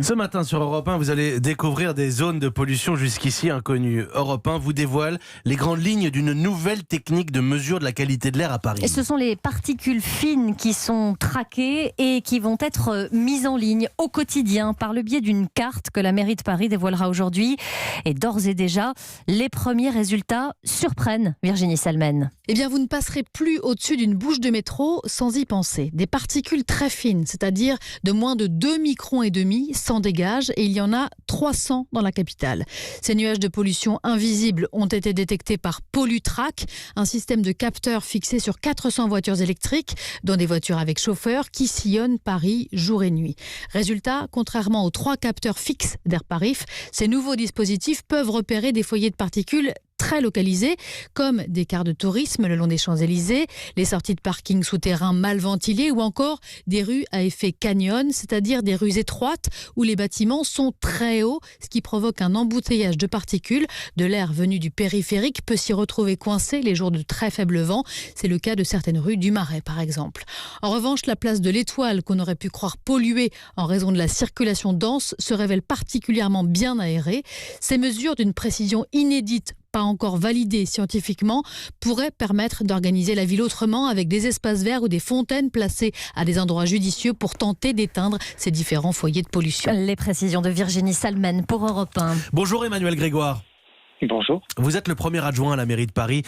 Ce matin sur Europe 1, vous allez découvrir des zones de pollution jusqu'ici inconnues. Europe 1 vous dévoile les grandes lignes d'une nouvelle technique de mesure de la qualité de l'air à Paris. Et ce sont les particules fines qui sont traquées et qui vont être mises en ligne au quotidien par le biais d'une carte que la mairie de Paris dévoilera aujourd'hui. Et d'ores et déjà, les premiers résultats surprennent Virginie Salmen. Eh bien, vous ne passerez plus au-dessus d'une bouche de métro sans y penser. Des particules très fines, c'est-à-dire de moins de 2 microns et demi, s'en dégagent et il y en a 300 dans la capitale. Ces nuages de pollution invisibles ont été détectés par Pollutrack, un système de capteurs fixé sur 400 voitures électriques, dont des voitures avec chauffeur qui sillonnent Paris jour et nuit. Résultat, contrairement aux 3 capteurs fixes d'Airparif, ces nouveaux dispositifs peuvent repérer des foyers de particules très localisés, comme des cars de tourisme le long des Champs-Élysées, les sorties de parking souterrains mal ventilées ou encore des rues à effet canyon, c'est-à-dire des rues étroites où les bâtiments sont très hauts, ce qui provoque un embouteillage de particules. De l'air venu du périphérique peut s'y retrouver coincé les jours de très faible vent. C'est le cas de certaines rues du Marais, par exemple. En revanche, la place de l'Étoile, qu'on aurait pu croire polluée en raison de la circulation dense, se révèle particulièrement bien aérée. Ces mesures d'une précision inédite, pas encore validée scientifiquement, pourrait permettre d'organiser la ville autrement avec des espaces verts ou des fontaines placées à des endroits judicieux pour tenter d'éteindre ces différents foyers de pollution. Les précisions de Virginie Salmen pour Europe 1. Bonjour Emmanuel Grégoire. Bonjour. Vous êtes le premier adjoint à la mairie de Paris.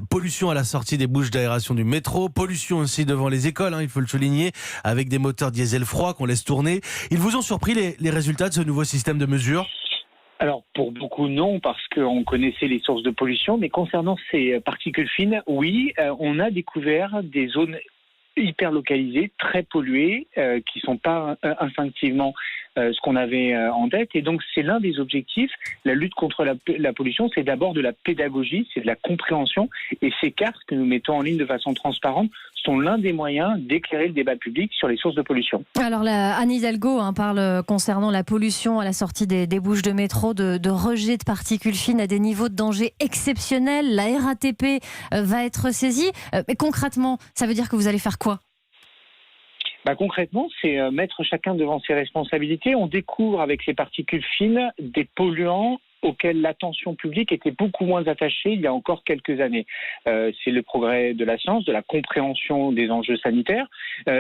Pollution à la sortie des bouches d'aération du métro, pollution aussi devant les écoles, il faut le souligner, avec des moteurs diesel froids qu'on laisse tourner. Ils vous ont surpris les résultats de ce nouveau système de mesure ? Alors, pour beaucoup, non, parce qu'on connaissait les sources de pollution. Mais concernant ces particules fines, oui, on a découvert des zones hyper localisées, très polluées, qui ne sont pas instinctivement ce qu'on avait en tête. Et donc, c'est l'un des objectifs. La lutte contre la pollution, c'est d'abord de la pédagogie, c'est de la compréhension. Et ces cartes que nous mettons en ligne de façon transparente sont l'un des moyens d'éclairer le débat public sur les sources de pollution. Alors, Anne Hidalgo parle concernant la pollution à la sortie des bouches de métro, de rejet de particules fines à des niveaux de danger exceptionnels. La RATP va être saisie. Mais concrètement, ça veut dire que vous allez faire quoi ? Concrètement, c'est mettre chacun devant ses responsabilités. On découvre avec ces particules fines des polluants auxquels l'attention publique était beaucoup moins attachée il y a encore quelques années. C'est le progrès de la science, de la compréhension des enjeux sanitaires.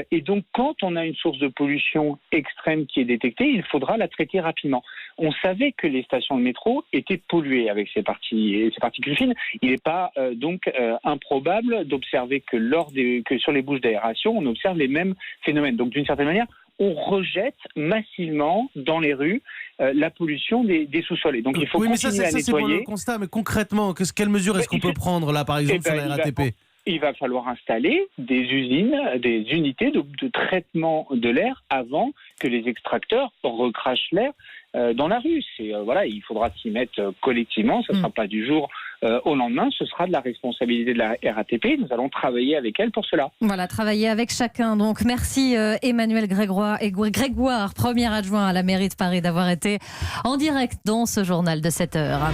Et donc, quand on a une source de pollution extrême qui est détectée, il faudra la traiter rapidement. On savait que les stations de métro étaient polluées avec ces particules fines. Il n'est pas donc improbable d'observer que sur les bouches d'aération, on observe les mêmes phénomènes. Donc, d'une certaine manière, on rejette massivement dans les rues la pollution des sous-sols. Et donc il faut continuer à nettoyer. C'est pour le constat, mais concrètement, quelles mesures est-ce qu'on peut prendre là, par exemple, sur la RATP ? Il va falloir installer des usines, des unités de traitement de l'air avant que les extracteurs recrachent l'air dans la rue. Il faudra s'y mettre collectivement. Ce ne sera pas du jour au lendemain. Ce sera de la responsabilité de la RATP. Nous allons travailler avec elle pour cela. Voilà, travailler avec chacun. Donc, merci Emmanuel Grégoire, premier adjoint à la mairie de Paris, d'avoir été en direct dans ce journal de 7 heures.